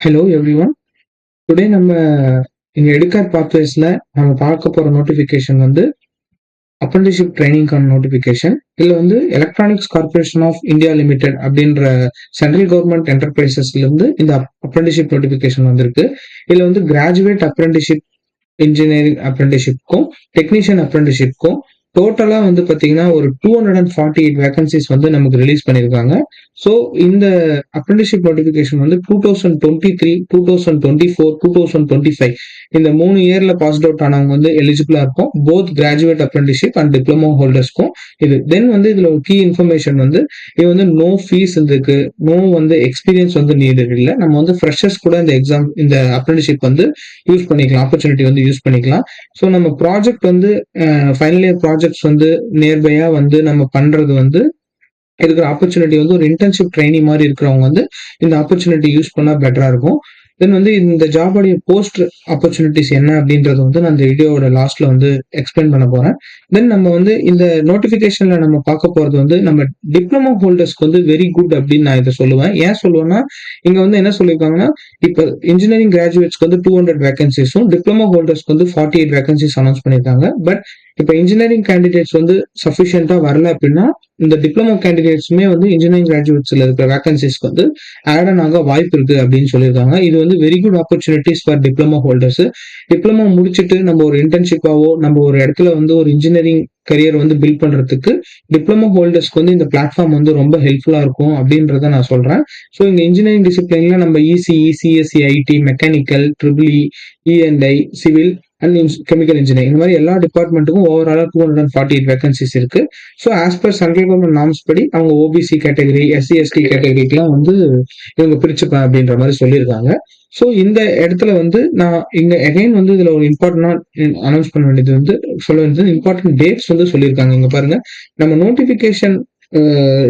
Hello everyone. Today நம்ம இங்க எடுக்கார் பாத்வேஸ்ல நம்ம பார்க்க போற நோட்டிபிகேஷன் வந்து அப்ரெண்டிஷிப் ட்ரைனிங்கான நோட்டிபிகேஷன். இதுல வந்து electronics corporation of India limited அப்படின்ற சென்ட்ரல் கவர்மெண்ட் என்டர்பிரைசஸ்ல இருந்து இந்த அப்ரெண்டிஷிப் நோட்டிபிகேஷன் வந்திருக்கு. இதுல வந்து கிராஜுவேட் அப்ரெண்டிஷிப் இன்ஜினியரிங் அப்ரெண்டிஷிப்க்கும் டெக்னீஷியன் அப்ரெண்டிஷிப்க்கும் டோட்டலா வந்து பாத்தீங்கன்னா ஒரு 248 வேகன்சிஸ் வந்து நமக்கு ரிலீஸ் பண்ணியிருக்காங்க. ஸோ இந்த அப்ரெண்டிஷிப் நோட்டிபிகேஷன் வந்து 2023, 2024, 2025 இந்த 3 இயர்ல பாஸ்ட் அவுட் ஆனவங்க வந்து எலிஜிபிளா இருக்கும். Both graduate apprenticeship and diploma ஹோல்டர்ஸ்க்கும் இது. தென் வந்து இதுல ஒரு கீ இன்ஃபர்மேஷன் வந்து இது வந்து நோ ஃபீஸ் இருக்கு, நோ வந்து எக்ஸ்பீரியன்ஸ் வந்து நீடட் இல்லை. நம்ம வந்து ஃப்ரெஷர்ஸ் கூட இந்த அப்ரெண்டிஷிப் வந்து யூஸ் பண்ணிக்கலாம், ஆப்பர்ச்சுனிட்டி வந்து யூஸ் பண்ணிக்கலாம். ஸோ நம்ம ப்ராஜெக்ட் வந்து ஃபைனல் இயர் ப்ராஜெக்ட்ஸ் வந்து நியர்பையா வந்து நம்ம பண்றது வந்து இருக்கிற ஆப்பர்ச்சுனிட்டி வந்து ஒரு இன்டர்ன்ஷிப் ட்ரைனிங் மாதிரி இருக்கிறவங்க வந்து இந்த ஆப்பர்ச்சுனிட்டி யூஸ் பண்ணா பெட்டரா இருக்கும். தென் வந்து இந்த ஜாபோடைய போஸ்ட் ஆப்பர்ச்சுனிட்டிஸ் என்ன அப்படின்றது வந்து நான் இந்த வீடியோவோட லாஸ்ட்ல வந்து எக்ஸ்பிளைன் பண்ண போறேன். தென் நம்ம வந்து இந்த நோட்டிபிகேஷன்ல நம்ம பார்க்க போறது வந்து நம்ம டிப்ளமோ ஹோல்டர்ஸ்க்கு வந்து வெரி குட் அப்படின்னு நான் இதை சொல்லுவேன். ஏன் சொல்லுவேன்னா இங்க வந்து என்ன சொல்லியிருக்காங்கன்னா இப்போ இன்ஜினியரிங் கிராஜுவேட்ஸ்க்கு வந்து 200 வேகன்சிஸும் டிப்ளமோ ஹோல்டர்ஸ்க்கு வந்து 48 வேகன்சிஸ் அனௌன்ஸ் பண்ணியிருக்காங்க. பட் இப்போ இன்ஜினியரிங் கேண்டிடேட்ஸ் வந்து சஃபிஷியன்டா வரல அப்படின்னா இந்த டிப்ளமோ கேண்டிடேட்ஸுமே வந்து இன்ஜினியரிங் கிராஜுவேட்ஸ்ல இருக்கிற வேகன்சிஸ்க்கு வந்து ஆட் ஆன் ஆக வாய்ப்பு இருக்கு அப்படின்னு சொல்லியிருக்காங்க. இது வந்து very good opportunities for diploma holders. Diploma முடிச்சுட்டு நம்ம ஒரு இன்டர்ன்ஷிப்பாவோ நம்ம ஒரு இடத்துல வந்து ஒரு இன்ஜினியரிங் கரியர் வந்து பில்ட் பண்றதுக்கு டிப்ளமோ ஹோல்டர்ஸ்க்கு வந்து இந்த பிளாட்ஃபார்ம் வந்து ரொம்ப ஹெல்ப்ஃபுல்லா இருக்கும் அப்படின்றத நான் சொல்றேன். ஸோ இங்க இன்ஜினியரிங் டிசிப்ளின்ல நம்ம ECE, CSE, IT, mechanical, triple E and I, civil and chemical engineering இந்த மாதிரி எல்லா டிபார்ட்மெண்ட்டுக்கும் ஓவராலா 248 வேகன்சிஸ் இருக்கு. So as per central government norms படி அவங்க ஓபிசி கேட்டகரி, எஸ்சி எஸ்டி கேட்டகரிக்கெல்லாம் வந்து இவங்க பிரிச்சுப்பேன் அப்படின்ற மாதிரி சொல்லியிருக்காங்க. ஸோ இந்த இடத்துல வந்து நான் இங்க அகைன் வந்து இதுல ஒரு இம்பார்ட்டன்டா அனௌன்ஸ் பண்ண வேண்டியது வந்து சொல்ல வேண்டியது இம்பார்ட்டன்ட் டேட்ஸ் வந்து சொல்லியிருக்காங்க. இங்க பாருங்க, நம்ம நோட்டிபிகேஷன்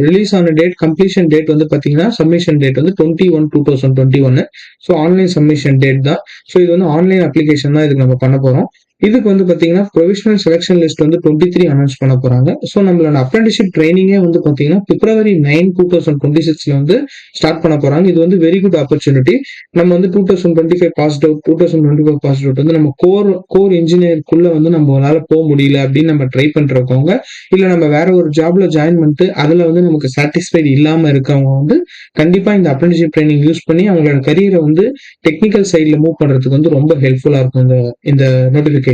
ரிலீஸ் ஆன டேட், கம்ப்ளீஷன் டேட் வந்து பாத்தீங்கன்னா சப்மிஷன் டேட் வந்து 21/2021. ஸோ ஆன்லைன் சப்மிஷன் டேட் தான். ஸோ இது வந்து ஆன்லைன் அப்ளிகேஷன் தான் இதுக்கு நம்ம பண்ண போறோம். இதுக்கு வந்து பாத்தீங்கன்னா ப்ரொவிஷனல் செலக்ஷன் லிஸ்ட் வந்து 23 அனௌன்ஸ் பண்ண போறாங்க. ஸோ நம்மளோட அப்ரெண்டிஷிப் ட்ரைனிங்கே வந்து பாத்தீங்கன்னா February 9, 2026 வந்து ஸ்டார்ட் பண்ண போறாங்க. இது வந்து வெரி குட் ஆப்பர்ச்சுனிட்டி. நம்ம வந்து 2025 பாஸ்ட் அவுட், 2024 பாஸ்ட் அவுட் வந்து நம்ம கோர் இன்ஜினியருக்குள்ள வந்து நம்மளால போக முடியல அப்படின்னு நம்ம ட்ரை பண்றவங்க, இல்ல நம்ம வேற ஒரு ஜாப்ல ஜாயின் பண்ணிட்டு அதுல வந்து நமக்கு சாட்டிஸ்ஃபைடு இல்லாம இருக்கவங்க வந்து கண்டிப்பா இந்த அப்ரெண்டிஷிப் ட்ரைனிங் யூஸ் பண்ணி அவங்களோட கரியரை வந்து டெக்னிக்கல் சைட்ல மூவ் பண்றதுக்கு வந்து ரொம்ப ஹெல்ப்ஃபுல்லா இருக்கும் இந்த நோட்டிபிகேஷன்.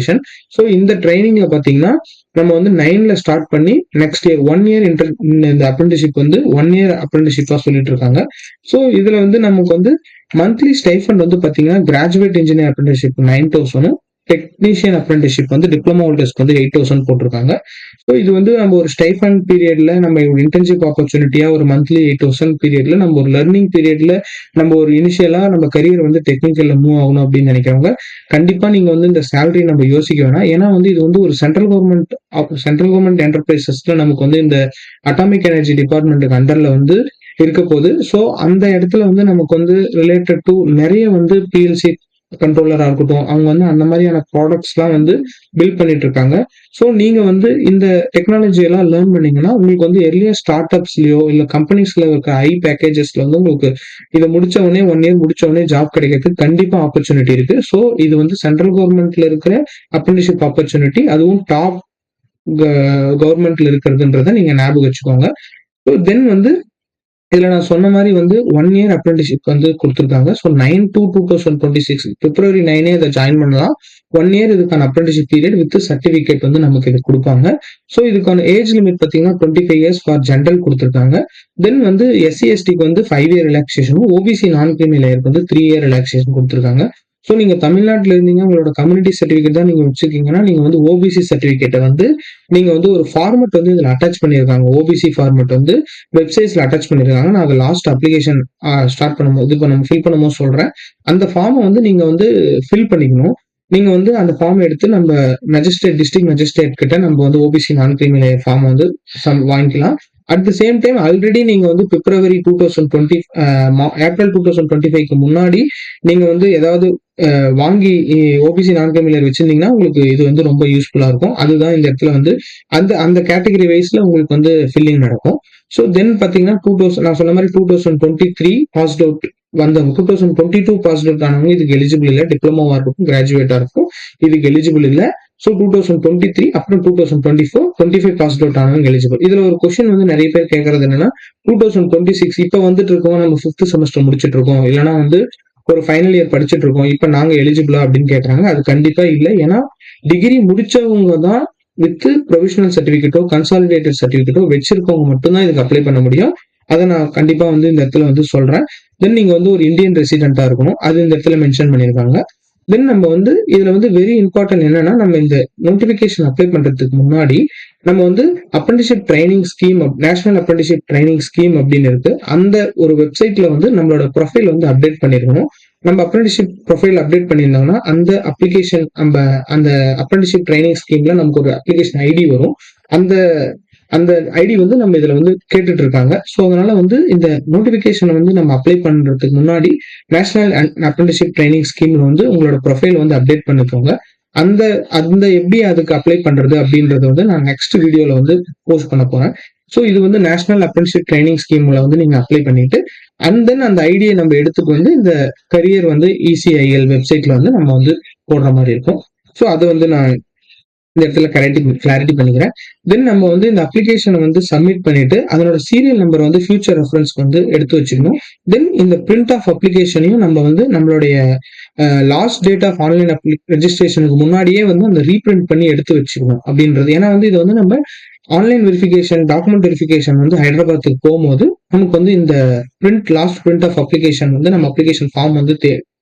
ஸோ இந்த ட்ரைனிங்ல பாத்தீங்கன்னா நம்ம வந்து 9ல ஸ்டார்ட் பண்ணி நெக்ஸ்ட் இயர் 1 இயர் இந்த அப்ரெண்டிஷிப் வந்து 1 இயர் அப்ரெண்டிஷிப்பா சொல்லிட்டு இருக்காங்க. ஸோ இதுல வந்து நமக்கு வந்து மந்த்லி ஸ்டைஃபண்ட் வந்து பாத்தீங்கன்னா graduate engineer apprenticeship 9,000, technician apprenticeship வந்து டிப்ளமோ ஹோல்டர்ஸ்க்கு வந்து 8,000 போட்டிருக்காங்க. ஸோ இது வந்து நம்ம ஒரு ஸ்டைஃபண்ட் பீரியட்ல நம்ம இன்டர்ன்ஷிப் ஆப்பர்ச்சுனிட்டியா ஒரு மந்த்லி 8,000 பீரியட்ல நம்ம ஒரு லர்னிங் பீரியட்ல நம்ம ஒரு இனிஷியலா நம்ம கரியர் வந்து டெக்னிக்கல்ல மூவ் ஆகணும் அப்படின்னு நினைக்கிறவங்க கண்டிப்பா நீங்க வந்து இந்த சேலரி நம்ம யோசிக்க வேணாம். ஏன்னா வந்து இது வந்து ஒரு சென்ட்ரல் கவர்மெண்ட் என்டர்பிரைசஸ்ல நமக்கு வந்து இந்த அட்டாமிக் எனர்ஜி டிபார்ட்மெண்ட்டுக்கு அண்டர்ல வந்து இருக்க போகுது. ஸோ அந்த இடத்துல வந்து நமக்கு வந்து ரிலேட்டட் டு நிறைய வந்து பிஎல்சி கண்ட்ரோலரா இருக்கட்டும், அவங்க வந்து அந்த மாதிரியான ப்ராடக்ட்ஸ் எல்லாம் வந்து பில்ட் பண்ணிட்டு இருக்காங்க. ஸோ நீங்க வந்து இந்த டெக்னாலஜி எல்லாம் லேர்ன் பண்ணீங்கன்னா உங்களுக்கு வந்து எர்லியர் ஸ்டார்ட் அப்ஸ்லயோ இல்ல கம்பெனிஸ்ல இருக்க ஹை பேக்கேஜஸ்ல வந்து உங்களுக்கு இதை முடிச்ச உடனே 1 இயர் முடிச்ச உடனே ஜாப் கிடைக்கிறதுக்கு கண்டிப்பா ஆப்பர்ச்சுனிட்டி இருக்கு. ஸோ இது வந்து சென்ட்ரல் கவர்மெண்ட்ல இருக்கிற அப்ரெண்டிஷிப் ஆப்பர்ச்சுனிட்டி, அதுவும் டாப் கவர்மெண்ட்ல இருக்கிறதுன்றத நீங்க ஞாபகம் வச்சுக்கோங்க. ஸோ தென் வந்து இதுல நான் சொன்ன மாதிரி வந்து 1 இயர் அப்ரெண்டிஷிப் வந்து கொடுத்துருக்காங்க. ஸோ 9/2/2026 February 9 இதை ஜாயின் பண்ணலாம். 1 இயர் இதுக்கான அப்ரெண்டிஷிப் பீரியட் வித் சர்டிபிகேட் வந்து நமக்கு இது கொடுப்பாங்க. ஸோ இதுக்கான ஏஜ் லிமிட் பார்த்தீங்கன்னா 25 இயர்ஸ் ஃபார் ஜென்ரல் கொடுத்துருக்காங்க. தென் வந்து எஸ்சி எஸ்டிக்கு வந்து 5 இயர் ரிலாக்ஸேஷனும், ஓபிசி நான் கிரிமி லேயருக்கு வந்து 3 இயர் ரிலாக்ஸேஷன் கொடுத்துருக்காங்க. ஸோ நீங்க தமிழ்நாட்டில் இருந்தீங்க, உங்களோட கம்யூனிட்டி சர்டிஃபிகேட் தான் நீங்க வச்சிருக்கீங்கன்னா நீங்க வந்து ஓபிசி சர்டிஃபிகேட்டை வந்து நீங்க வந்து ஒரு ஃபார்மெட் வந்து இதுல அட்டாச் பண்ணியிருக்காங்க. ஓபிசி ஃபார்மெட் வந்து வெப்சைட்ஸ்ல அட்டாச் பண்ணியிருக்காங்க. நான் அதை லாஸ்ட் அப்ளிகேஷன் ஸ்டார்ட் பண்ணும்போது ஃபில் பண்ணும்போது சொல்றேன். அந்த ஃபார்மை வந்து நீங்க வந்து ஃபில் பண்ணிக்கணும். நீங்க வந்து அந்த ஃபார்ம் எடுத்து நம்ம டிஸ்ட்ரிக்ட் மேஜிஸ்ட்ரேட் கிட்ட நம்ம வந்து ஓபிசி நான் கிரிமி லேயர் ஃபார்ம் வந்து வாங்கிக்கலாம். At the same time already நீங்க வந்து February 2020 ஏப்ரல் 2025க்கு முன்னாடி நீங்க வந்து ஏதாவது வாங்கி ஓபிசி நான் கிரிமினல் வச்சிருந்தீங்கன்னா உங்களுக்கு இது வந்து ரொம்ப யூஸ்ஃபுல்லா இருக்கும். அதுதான் இந்த இடத்துல வந்து அந்த அந்த கேட்டகரி வைஸ்ல உங்களுக்கு வந்து ஃபில்லிங் நடக்கும். ஸோ தென் பாத்தீங்கன்னா நான் சொன்ன மாதிரி 2023 பாஸ்ட் அவுட் வந்த 2022 பாஸ் அவுட் ஆனவங்க இதுக்கு எலிஜிபிள் இல்ல. டிப்ளமோவா இருக்கட்டும், கிராஜுவேட்டா இருக்கும், இதுக்கு எலிஜிபிள் இல்ல. ஸோ 2023 அப்புறம் 2024, 25 பாஸ் அவுட் ஆனவங்க எலிஜிபிள். இதுல ஒரு கொஸ்டின் வந்து நிறைய பேர் கேட்கறது என்னன்னா, 2026 இப்ப வந்துட்டு இருக்கோம், நம்ம 5th செமஸ்டர் முடிச்சிட்டு இருக்கோம், இல்லைன்னா வந்து ஒரு ஃபைனல் இயர் படிச்சுட்டு இருக்கோம், இப்ப நாங்க எலிஜிபிளா அப்படின்னு கேட்கறாங்க. அது கண்டிப்பா இல்ல. ஏன்னா டிகிரி முடிச்சவங்க தான் வித் ப்ரொவிஷனல் சர்டிபிகேட்டோ கன்சாலிடேட்டட் சர்டிபிகேட்டோ வச்சிருக்கவங்க மட்டும்தான் இதுக்கு அப்ளை பண்ண முடியும். அதை நான் கண்டிப்பா வந்து இந்த இடத்துல வந்து சொல்றேன். தென் நீங்க வந்து ஒரு இந்தியன் ரெசிடென்ட்டா இருக்கணும், அது இந்த இடத்துல மென்ஷன் பண்ணியிருக்காங்க. தென் நம்ம வந்து இதுல வந்து வெரி இம்பார்ட்டன்ட் என்னன்னா, நம்ம இந்த நோட்டிபிகேஷன் அப்ளை பண்றதுக்கு முன்னாடி நம்ம வந்து apprenticeship training scheme, national apprenticeship training scheme அப்படின்னு இருக்கு. அந்த ஒரு வெப்சைட்ல வந்து நம்மளோட ப்ரொஃபைல் வந்து அப்டேட் பண்ணிருக்கணும். நம்ம அப்ரெண்டிஸ்ஷிப் ப்ரொஃபைல் அப்டேட் பண்ணியிருந்தோம்னா அந்த அப்ளிகேஷன், நம்ம அந்த அப்ரெண்டிஸ்ஷிப் ட்ரைனிங் ஸ்கீம்ல நமக்கு ஒரு அப்ளிகேஷன் ஐடி வரும். அந்த அந்த ஐடி வந்து நம்ம இதுல வந்து கேட்டுட்டு இருக்காங்க. ஸோ அதனால வந்து இந்த நோட்டிபிகேஷனை வந்து நம்ம அப்ளை பண்றதுக்கு முன்னாடி நேஷனல் அப்ரெண்டிஸ்ஷிப் ட்ரைனிங் ஸ்கீம்ல வந்து உங்களோட ப்ரொஃபைல் வந்து அப்டேட் பண்ணிக்கோங்க. அந்த அந்த எப்படி அதுக்கு அப்ளை பண்றது அப்படின்றத வந்து நான் நெக்ஸ்ட் வீடியோல வந்து போஸ்ட் பண்ண போறேன். ஸோ இது வந்து நேஷனல் அப்ரெண்டிஸ்ஷிப் ட்ரைனிங் ஸ்கீம்ல வந்து நீங்க அப்ளை பண்ணிட்டு அண்ட் தென் அந்த ஐடியை நம்ம எடுத்துட்டு வந்து இந்த கரியர் வந்து ECIL வெப்சைட்ல வந்து நம்ம வந்து போடுற மாதிரி இருக்கும். ஸோ அதை வந்து நான் இந்த இடத்துல கிளாரிட்டி பண்ணிக்கிறேன். தென் நம்ம வந்து இந்த அப்ளிகேஷனை வந்து சப்மிட் பண்ணிட்டு அதனோட சீரியல் நம்பர் வந்து ஃபியூச்சர் ரெஃபரன்ஸ்க்கு வந்து எடுத்து வச்சுக்கணும். தென் இந்த பிரிண்ட் ஆஃப் அப்ளிகேஷனையும் நம்ம வந்து நம்மளுடைய லாஸ்ட் டேட் ஆஃப் ஆன்லைன் ரெஜிஸ்ட்ரேஷனுக்கு முன்னாடியே வந்து அந்த ரீபிரிண்ட் பண்ணி எடுத்து வச்சுக்கணும் அப்படின்றது. ஏன்னா வந்து இது வந்து நம்ம ஆன்லைன் வெரிஃபிகேஷன், டாக்குமெண்ட் வெரிஃபிகேஷன் வந்து ஹைதராபாத்துக்கு போகும்போது நமக்கு வந்து இந்த லாஸ்ட் பிரிண்ட் ஆஃப் அப்ளிகேஷன் வந்து நம்ம அப்ளிகேஷன் ஃபார்ம் வந்து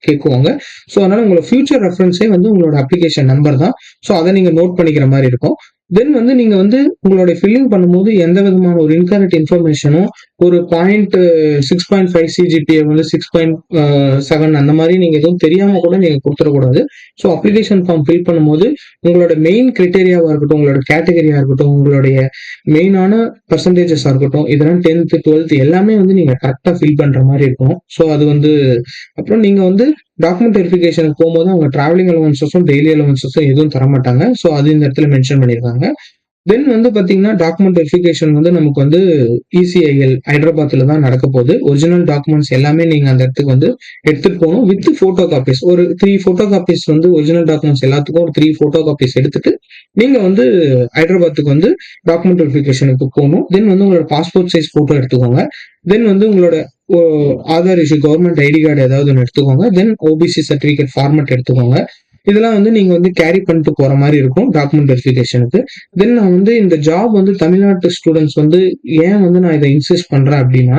கேட்குவாங்க. ஸோ அதனால உங்களோட ஃபியூச்சர் ரெஃபரன்ஸே வந்து உங்களோட அப்ளிகேஷன் நம்பர் தான். ஸோ அதை நீங்க நோட் பண்ணிக்கிற மாதிரி இருக்கும். தென் வந்து நீங்க வந்து உங்களுடைய ஃபில்லிங் பண்ணும்போது எந்த விதமான ஒரு இன்கரெக்ட் இன்ஃபர்மேஷனும், ஒரு 6.5 CGPA வந்து 6.7 அந்த மாதிரி நீங்க எதுவும் தெரியாம கூட நீங்க கொடுத்துடக்கூடாது. ஸோ அப்ளிகேஷன் ஃபார்ம் ஃபில் பண்ணும்போது உங்களோட மெயின் கிரைட்டேரியாவா இருக்கட்டும், உங்களோட கேட்டகரியா இருக்கட்டும், உங்களுடைய மெயினான பர்சன்டேஜஸா இருக்கட்டும், இதெல்லாம் 10th 12th எல்லாமே வந்து நீங்க கரெக்டா ஃபில் பண்ற மாதிரி இருக்கும். ஸோ அது வந்து அப்புறம் நீங்க வந்து டாக்குமெண்ட் வெரிஃபிகேஷனுக்கு போகும்போது அவங்க டிராவலிங் அலவன்சஸும் டெய்லி அலவன்சஸும் எதுவும் தர மாட்டாங்க. ஸோ அது இந்த இடத்துல மென்ஷன் பண்ணியிருக்காங்க. தென் வந்து பாத்தீங்கன்னா டாக்குமெண்ட் வெரிஃபிகேஷன் வந்து நமக்கு வந்து ECIL ஹைதராபாத்ல தான் நடக்க போகுது. ஒரிஜினல் டாக்குமெண்ட்ஸ் எல்லாமே நீங்க அந்த இடத்துக்கு வந்து எடுத்துட்டு போகணும் வித் போட்டோ காப்பீஸ். ஒரு 3 போட்டோ காப்பீஸ் வந்து ஒரிஜினல் டாக்குமெண்ட்ஸ் எல்லாத்துக்கும் ஒரு 3 போட்டோ காப்பீஸ் எடுத்துட்டு நீங்க வந்து ஹைதராபாத்துக்கு வந்து டாக்குமெண்ட் வெரிஃபிகேஷனுக்கு போகணும். தென் வந்து உங்களோட பாஸ்போர்ட் சைஸ் போட்டோ எடுத்துக்கோங்க. தென் வந்து உங்களோட Aadhaar issue, government ID card ஏதாவது ஒன்று எடுத்துக்கோங்க. தென் OBC சர்டிபிகேட் ஃபார்மேட் எடுத்துக்கோங்க. இதெல்லாம் வந்து நீங்க வந்து கேரி பண்ணிட்டு போற மாதிரி இருக்கும் டாக்குமெண்ட் வெரிஃபிகேஷனுக்கு. தென் நான் வந்து இந்த ஜாப் வந்து தமிழ்நாட்டு ஸ்டூடெண்ட்ஸ் வந்து ஏன் வந்து நான் இதை இன்சிஸ்ட் பண்றேன் அப்படின்னா,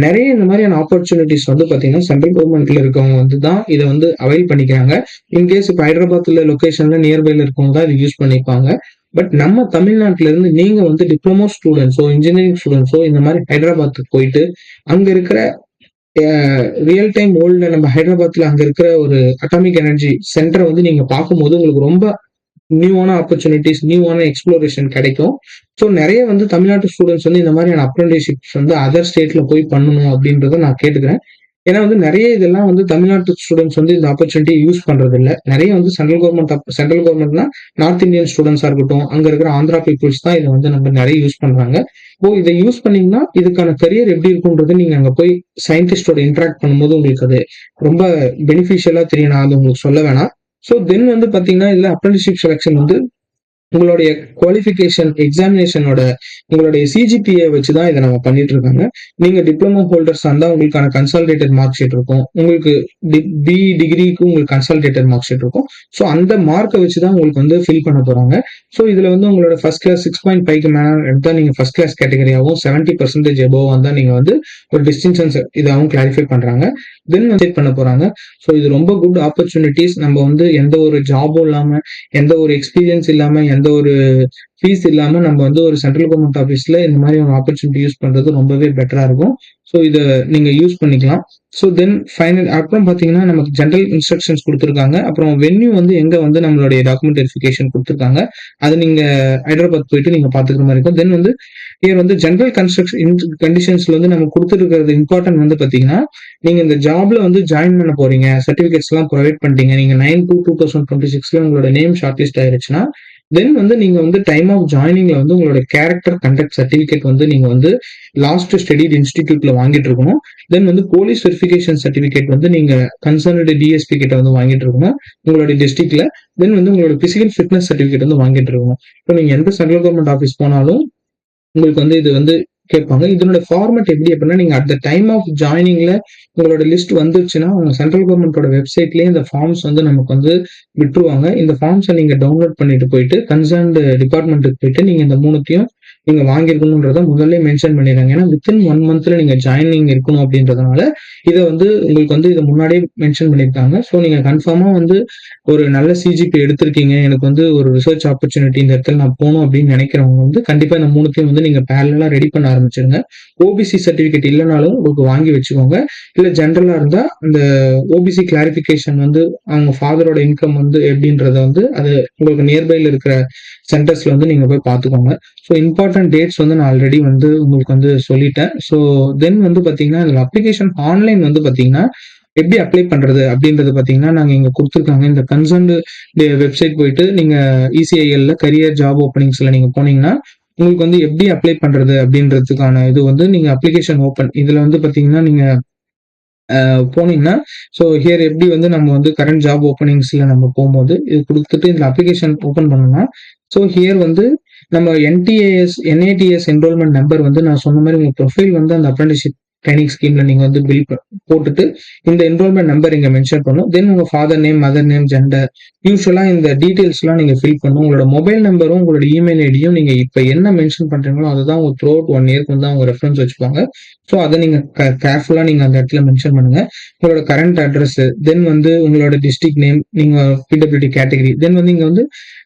நிறைய இந்த மாதிரியான ஆப்பர்ச்சுனிட்டிஸ் வந்து பாத்தீங்கன்னா சென்ட்ரல் கவர்மெண்ட்ல இருக்கவங்க வந்து தான் இதை வந்து அவைல் பண்ணிக்கிறாங்க. இன்கேஸ் இப்போ ஹைதராபாத்ல லொகேஷன்ல நியர்பைல இருக்கவங்க தான் இதை யூஸ் பண்ணிப்பாங்க. பட் நம்ம தமிழ்நாட்டுல இருந்து நீங்க வந்து டிப்ளமோ ஸ்டூடெண்ட்ஸோ இன்ஜினியரிங் ஸ்டூடெண்ட்ஸோ இந்த மாதிரி ஹைதராபாத்துக்கு போயிட்டு அங்க இருக்கிற ரியல் டைம் வேர்ல்ட்ல நம்ம ஹைதராபாத்ல அங்க இருக்கிற ஒரு அட்டாமிக் எனர்ஜி சென்டரை வந்து நீங்க பார்க்கும்போது உங்களுக்கு ரொம்ப நியூவான ஆப்பர்ச்சுனிட்டிஸ், நியூவான எக்ஸ்ப்ளோரேஷன் கிடைக்கும். ஸோ நிறைய வந்து தமிழ்நாட்டு ஸ்டூடெண்ட்ஸ் வந்து இந்த மாதிரியான அப்ரெண்டிஸ்ஷிப்ஸ் வந்து அதர் ஸ்டேட்ல போய் பண்ணணும் அப்படின்றத நான் கேட்டுக்கிறேன். ஏன்னா வந்து நிறைய இதெல்லாம் வந்து தமிழ்நாட்டு ஸ்டூடெண்ட்ஸ் வந்து இந்த ஆப்பர்ச்சுனிட்டி யூஸ் பண்றது இல்லை. நிறைய வந்து சென்ட்ரல் கவர்மெண்ட்னா நார்த் இந்தியன் ஸ்டூடெண்ட்ஸா இருக்கட்டும், அங்க இருக்கிற ஆந்திரா பீப்புள்ஸ் தான் இதை வந்து நம்ம நிறைய யூஸ் பண்றாங்க. இதை யூஸ் பண்ணீங்கன்னா இதுக்கான கரியர் எப்படி இருக்கும்ன்றது நீங்க அங்க போய் சயின்டிஸ்டோட இன்டராக்ட் பண்ணும்போது உங்களுக்கு அது ரொம்ப பெனிஃபிஷியலா தெரியும். நான் அது உங்களுக்கு சொல்ல வேணாம். ஸோ தென் வந்து பாத்தீங்கன்னா இதுல அப்ரெண்டிஸ்ஷிப் செலக்ஷன் வந்து உங்களுடைய குவாலிஃபிகேஷன் எக்ஸாமினேஷனோட உங்களுடைய CGPA வச்சுதான் இதை நம்ம பண்ணிட்டு இருக்காங்க. நீங்க டிப்ளமோ ஹோல்டர்ஸ் இருந்தா உங்களுக்கான கன்சாலிடேட்டட் மார்க் ஷீட் இருக்கும். உங்களுக்கு BE டிகிரிக்கு உங்களுக்கு கன்சாலிடேட்டட் மார்க் ஷீட் இருக்கும். ஸோ அந்த மார்க்கை வச்சுதான் உங்களுக்கு வந்து ஃபில் பண்ண போறாங்க. ஸோ இதுல வந்து உங்களோட ஃபர்ஸ்ட் கிளாஸ் 6.5க்கு மேல எடுத்தா நீங்க ஃபர்ஸ்ட் கிளாஸ் கேட்டகரியாகவும் 70% எபோவ் வந்தா நீங்க வந்து ஒரு டிஸ்டிங்ஷன்ஸ் இதாகவும் கிளாரிஃபை பண்றாங்க. தென் செட் பண்ண போறாங்க. ஸோ இது ரொம்ப குட் ஆப்பர்ச்சுனிட்டிஸ். நம்ம வந்து எந்த ஒரு ஜாபும் இல்லாம, எந்த ஒரு எக்ஸ்பீரியன்ஸ் இல்லாம, எந்த ஒரு ஃபீஸ் இல்லாம நம்ம வந்து ஒரு சென்ட்ரல் கவர்மெண்ட் ஆஃபீஸ்ல இந்த மாதிரி ஒரு ஆப்பர்ச்சுனிட்டி யூஸ் பண்றது ரொம்பவே பெட்டரா இருக்கும். ஸோ இதை நீங்க யூஸ் பண்ணிக்கலாம். ஸோ தென் ஃபைனல் அப்புறம் பாத்தீங்கன்னா நமக்கு ஜென்ரல் இன்ஸ்ட்ரக்ஷன்ஸ் கொடுத்துருக்காங்க. அப்புறம் வென்யூ வந்து எங்க வந்து நம்மளுடைய டாக்குமெண்ட் வெரிஃபிகேஷன் கொடுத்துருக்காங்க. அது நீங்க ஹைதராபாத் போயிட்டு நீங்க பாத்துக்கிற மாதிரி இருக்கும். தென் வந்து இயர் வந்து ஜென்ரல் கண்டிஷன்ஸ்ல வந்து நம்ம கொடுத்துருக்கிறது இம்பார்ட்டன்ட் வந்து பாத்தீங்கன்னா, நீங்க இந்த ஜாப்ல வந்து ஜாயின் பண்ண போறீங்க, சர்டிபிகேட்ஸ் எல்லாம் ப்ரொவைட் பண்ணிட்டீங்க, நீங்க 9/2/2026 உங்களோட நேம் ஷார்ட் லிஸ்ட் ஆயிருச்சுன்னா தென் வந்து நீங்க வந்து டைம் ஆஃப் ஜாயினிங்ல வந்து உங்களோட கேரக்டர் கண்டக்ட் சர்டிபிகேட் வந்து நீங்க வந்து லாஸ்ட் ஸ்டடிட் இன்ஸ்டிடியூட்ல வாங்கிட்டு இருக்கணும். தென் வந்து போலீஸ் வெரிஃபிகேஷன் சர்டிபிகேட் வந்து நீங்க கன்சர்ன்டு டிஎஸ்பி கிட்ட வந்து வாங்கிட்டு இருக்கணும் உங்களுடைய டிஸ்ட்ரிக்ட்ல. தென் வந்து உங்களோட பிசிக்கல் ஃபிட்னஸ் சர்டிபிகேட் வந்து வாங்கிட்டு இருக்கணும். இப்போ நீங்க எந்த சென்ட்ரல் கவர்மெண்ட் ஆஃபீஸ் போனாலும் உங்களுக்கு வந்து இது வந்து கேட்பாங்க. இதனோட ஃபார்மேட் எப்படி அப்படின்னா, நீங்க அட் த டைம் ஆஃப் ஜாயினிங்ல உங்களோட லிஸ்ட் வந்துருச்சுன்னா, உங்க சென்ட்ரல் கவர்மெண்டோட வெப்சைட்லயே இந்த ஃபார்ம்ஸ் வந்து நமக்கு வந்து விட்டுருவாங்க. இந்த ஃபார்ம்ஸை நீங்க டவுன்லோட் பண்ணிட்டு போயிட்டு கன்சர்ன்டு டிபார்ட்மெண்ட்டுக்கு போயிட்டு நீங்க இந்த மூணுத்தையும் நீங்க வாங்கியிருக்கணுன்றத முதல்ல மென்ஷன் பண்ணிடுறாங்க. ஏன்னா வித்தின் 1 மந்த்ல நீங்க ஜாயினிங் இருக்கணும் அப்படின்றதுனால இதை வந்து உங்களுக்கு வந்து இதை முன்னாடியே மென்ஷன் பண்ணியிருக்காங்க. ஸோ நீங்க கன்ஃபார்மா வந்து ஒரு நல்ல சிஜிபி எடுத்திருக்கீங்க, எனக்கு வந்து ஒரு ரிசர்ச் ஆப்பர்ச்சுனிட்டி இந்த இடத்துல நான் போகணும் அப்படின்னு நினைக்கிறவங்க வந்து கண்டிப்பா இந்த மூணுத்தையும் வந்து நீங்க பேரலா ரெடி பண்ண ஆரம்பிச்சிருங்க. ஓபிசி சர்டிபிகேட் இல்லைனாலும் உங்களுக்கு வாங்கி வச்சுக்கோங்க. இல்ல ஜென்ரலா இருந்தா இந்த ஓபிசி கிளாரிபிகேஷன் வந்து அவங்க ஃபாதரோட இன்கம் வந்து எப்படின்றத வந்து அது உங்களுக்கு நியர்பைல இருக்கிற சென்டர்ஸ்ல வந்து நீங்க போய் பார்த்துக்கோங்க. ஸோ இம்பார்ட்டன்ட் டேட்ஸ் வந்து நான் ஆல்ரெடி வந்து உங்களுக்கு வந்து சொல்லிட்டேன். ஸோ தென் வந்து பாத்தீங்கன்னா இதுல அப்ளிகேஷன் ஆன்லைன் வந்து பாத்தீங்கன்னா எப்படி அப்ளை பண்றது அப்படின்றது பாத்தீங்கன்னா நாங்க இங்க கொடுத்துருக்காங்க. இந்த கன்சர்ன்டு வெப்சைட் போயிட்டு நீங்க இசிஐஎல்ல கரியர் ஜாப் ஓப்பனிங்ஸ்ல நீங்க போனீங்கன்னா உங்களுக்கு வந்து எப்படி அப்ளை பண்றது அப்படின்றதுக்கான இது வந்து நீங்க அப்ளிகேஷன் ஓப்பன் இதுல வந்து பாத்தீங்கன்னா நீங்க போனீங்கன்னா ஸோ ஹியர் எப்படி வந்து நம்ம வந்து கரண்ட் ஜாப் ஓப்பனிங்ஸ்ல நம்ம போகும்போது இது கொடுத்துட்டு இந்த அப்ளிகேஷன் ஓப்பன் பண்ணோம்னா ஸோ ஹியர் வந்து நம்ம என்ஏடிஎஸ் என்ரோல்மெண்ட் நம்பர் வந்து நான் சொன்ன மாதிரி உங்க ப்ரொஃபைல் வந்து அந்த அப்ரெண்டிஸ்ஷிப் ட்ரைனிங் ஸ்கீம்ல நீங்க வந்து பில் போட்டுட்டு இந்த என்ரோல்மெண்ட் நம்பர் இங்க மென்ஷன் பண்ணும். தென் உங்க father name, mother name, gender, யூஸ்வலா இந்த டீடைல்ஸ் எல்லாம் நீங்க ஃபில் பண்ணும். உங்களோட மொபைல் நம்பரும் உங்களோட இமெயில் ஐடியும் நீங்க இப்ப என்ன மென்ஷன் பண்றீங்களோ அதுதான் உங்க த்ரூ அவுட் 1 இயர்க்கு வந்து அவங்க ரெஃபரன்ஸ் வச்சுப்பாங்க. ஸோ அதை நீங்க கேர்ஃபுல்லா நீங்க அந்த இடத்துல மென்ஷன் பண்ணுங்க. உங்களோட கரண்ட் அட்ரஸ், தென் வந்து உங்களோட டிஸ்ட்ரிக்ட் நேம், நீங்க பிடபிலிட்டி கேட்டகரி, தென் வந்து இங்க வந்து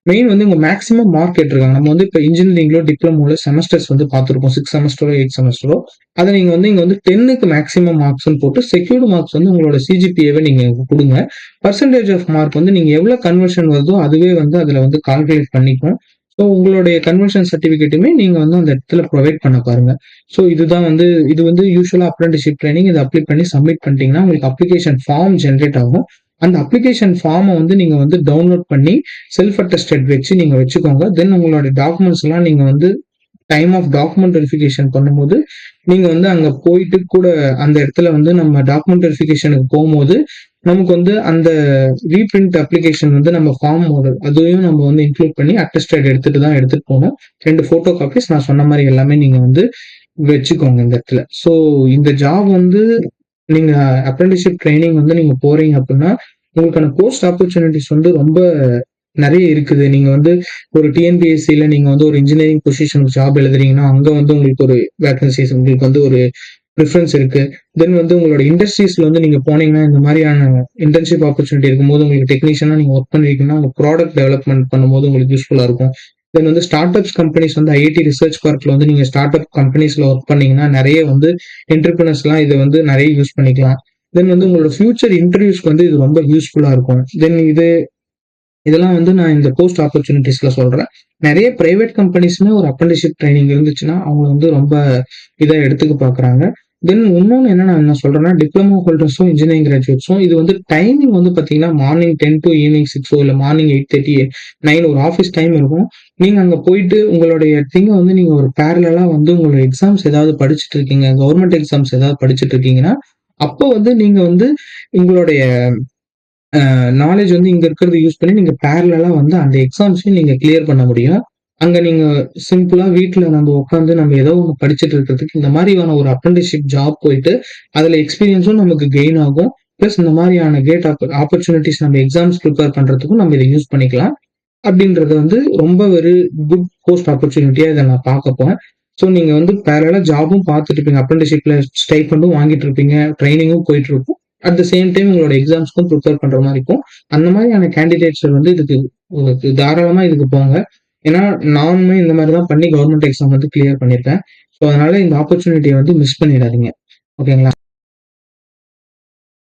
மெயின் வந்து உங்க மேக்ஸிமம் மார்க் கேட்டிருக்காங்க. நம்ம வந்து இப்போ இன்ஜினியரிங்லோ டிப்ளமோல செமஸ்டர்ஸ் வந்து பார்த்துருப்போம் 6 செமஸ்டரோ 8 செமஸ்டரோ. அதை நீங்க வந்து இங்க வந்து 10க்கு மேக்ஸிமம் மார்க்ஸ் போட்டு செக்யூர்டு மார்க்ஸ் வந்து உங்களோட சிஜிபிஏவை நீங்க கொடுங்க. பர்சன்டேஜ் ஆஃப் மார்க் வந்து நீங்க எவ்வளவு கன்வர்ஷன் வருதோ அதுவே வந்து அதுல வந்து கால்குலேட் பண்ணிக்கும். ஸோ உங்களுடைய கன்வர்ஷன் சர்டிபிகேட்டுமே நீங்க வந்து அந்த இடத்துல ப்ரொவைட் பண்ண பாருங்க. ஸோ இதுதான் வந்து இது வந்து யூஸ்வலா அப்ரெண்டிஸ்ஷிப் ட்ரைனிங் இதை அப்ளை பண்ணி சப்மிட் பண்ணிட்டீங்கன்னா உங்களுக்கு அப்ளிகேஷன் ஃபார்ம் ஜென்ரேட் ஆகும். அந்த அப்ளிகேஷன் ஃபார்மை வந்து நீங்க வந்து டவுன்லோட் பண்ணி செல்ஃப் அட்டஸ்டட் வச்சு நீங்க வச்சுக்கோங்க. தென் உங்களோட டாக்குமெண்ட்ஸ் எல்லாம் நீங்க வந்து டைம் ஆஃப் டாக்குமெண்ட் வெரிஃபிகேஷன் பண்ணும்போது நீங்க வந்து அங்க போயிட்டு கூட அந்த இடத்துல வந்து நம்ம டாக்குமெண்ட் வெரிஃபிகேஷனுக்கு போகும்போது நமக்கு வந்து அந்த ரீபிரிண்ட் அப்ளிகேஷன் வந்து நம்ம ஃபார்ம் அதையும் நம்ம வந்து இன்க்ளூட் பண்ணி அட்டஸ்டட் எடுத்துட்டு போகணும். 2 போட்டோ காப்பீஸ் நான் சொன்ன மாதிரி எல்லாமே நீங்க வந்து வச்சுக்கோங்க இந்த இடத்துல. ஸோ இந்த ஜாப் வந்து நீங்க அப்ரெண்டிஸ்ஷிப் ட்ரைனிங் வந்து நீங்க போறீங்க அப்படின்னா உங்களுக்கான போஸ்ட் ஆப்பர்ச்சுனிட்டிஸ் வந்து ரொம்ப நிறைய இருக்குது. நீங்க வந்து ஒரு டிஎன்பிஎஸ்சில நீங்க வந்து ஒரு இன்ஜினியரிங் பொசிஷனுக்கு ஜாப் எழுதுறீங்கன்னா அங்க வந்து உங்களுக்கு ஒரு வேகன்சிஸ் உங்களுக்கு வந்து ஒரு ப்ரிஃபரன்ஸ் இருக்கு. தென் வந்து உங்களோட இண்டஸ்ட்ரீஸ்ல வந்து நீங்க போனீங்கன்னா இந்த மாதிரியான இன்டர்ன்ஷிப் ஆப்பர்ச்சுனிட்டி இருக்கும்போது உங்களுக்கு டெக்னீஷியனா நீங்க ஒர்க் பண்ணிருக்கீங்கன்னா உங்க ப்ராடக்ட் டெவலப்மெண்ட் பண்ணும்போது உங்களுக்கு யூஸ்ஃபுல்லா இருக்கும். தென் வந்து ஸ்டார்ட் அப்ஸ் கம்பெனிஸ் வந்து ஐஐடி ரிசர்ச் பார்க்ல வந்து நீங்க ஸ்டார்ட் அப் கம்பெனிஸ்ல ஒர்க் பண்ணீங்கன்னா நிறைய வந்து என்டர்பிரினர்ஸ் எல்லாம் இதை வந்து நிறைய யூஸ் பண்ணிக்கலாம். தென் வந்து உங்களோட ஃபியூச்சர் இன்டர்வியூஸ்க்கு வந்து இது ரொம்ப யூஸ்ஃபுல்லா இருக்கும். தென் இதெல்லாம் வந்து நான் இந்த போஸ்ட் ஆப்பர்ச்சுனிட்டிஸ்ல சொல்றேன். நிறைய பிரைவேட் கம்பெனிஸ்மே ஒரு அப்ரெண்டிஸ்ஷிப் ட்ரைனிங் இருந்துச்சுன்னா அவங்க வந்து ரொம்ப இதை எடுத்துக்க பாக்குறாங்க. தென் இன்னொன்னு என்ன நான் என்ன சொல்றேன்னா டிப்ளமோ ஹோல்டர்ஸும் இன்ஜினியரிங் கிராஜுவேட்ஸும் இது வந்து டைமிங் வந்து பாத்தீங்கன்னா மார்னிங் 10 to ஈவினிங் 6 இல்ல மார்னிங் 8:30 9 ஒரு ஆஃபீஸ் டைம் இருக்கும். நீங்க அங்க போயிட்டு உங்களுடைய திங்க வந்து நீங்க ஒரு பேரலா வந்து உங்களோட எக்ஸாம்ஸ் ஏதாவது படிச்சுட்டு இருக்கீங்க, கவர்மெண்ட் எக்ஸாம்ஸ் ஏதாவது படிச்சுட்டு இருக்கீங்கன்னா அப்போ வந்து நீங்க வந்து உங்களுடைய நாலேஜ் வந்து இங்க இருக்கிறத யூஸ் பண்ணி நீங்க பேரலா வந்து அந்த எக்ஸாம்ஸையும் நீங்க கிளியர் பண்ண முடியும். அங்க நீங்க சிம்பிளா வீட்டுல நம்ம உட்காந்து நம்ம ஏதோ ஒன்று படிச்சுட்டு இருக்கிறதுக்கு இந்த மாதிரியான ஒரு அப்ரெண்டிஸ்ஷிப் ஜாப் போயிட்டு அதுல எக்ஸ்பீரியன்ஸும் நமக்கு கெயின் ஆகும். பிளஸ் இந்த மாதிரியான கேட் ஆப்பர்ச்சுனிட்டிஸ் நம்ம எக்ஸாம்ஸ் ப்ரிப்பேர் பண்றதுக்கும் நம்ம இதை யூஸ் பண்ணிக்கலாம். அப்படின்றது வந்து ரொம்ப ஒரு குட் போஸ்ட் ஆப்பர்ச்சுனிட்டியா இதை நான் பார்க்க போறேன். ஸோ நீங்க வந்து பேரலா ஜாபும் பார்த்துட்டு இருப்பீங்க, அப்ரெண்டிஸ்ஷிப்ல ஸ்டைபண்டும் வாங்கிட்டு இருப்பீங்க, ட்ரைனிங்கும் போயிட்டு இருக்கும். அட் த சேம் டைம் உங்களோட எக்ஸாம்ஸ்க்கும் ப்ரிப்பேர் பண்ற மாதிரி இருக்கும். அந்த மாதிரியான கேண்டிடேட்ஸ் வந்து இதுக்கு தாராளமா இதுக்கு போங்க. ஏன்னா நானுமே இந்த மாதிரி தான் பண்ணி கவர்மெண்ட் எக்ஸாம் வந்து கிளியர் பண்ணியிருக்கேன். ஸோ அதனால இந்த ஆப்பர்ச்சுனிட்டியை வந்து மிஸ் பண்ணிடாதீங்க. ஓகேங்களா?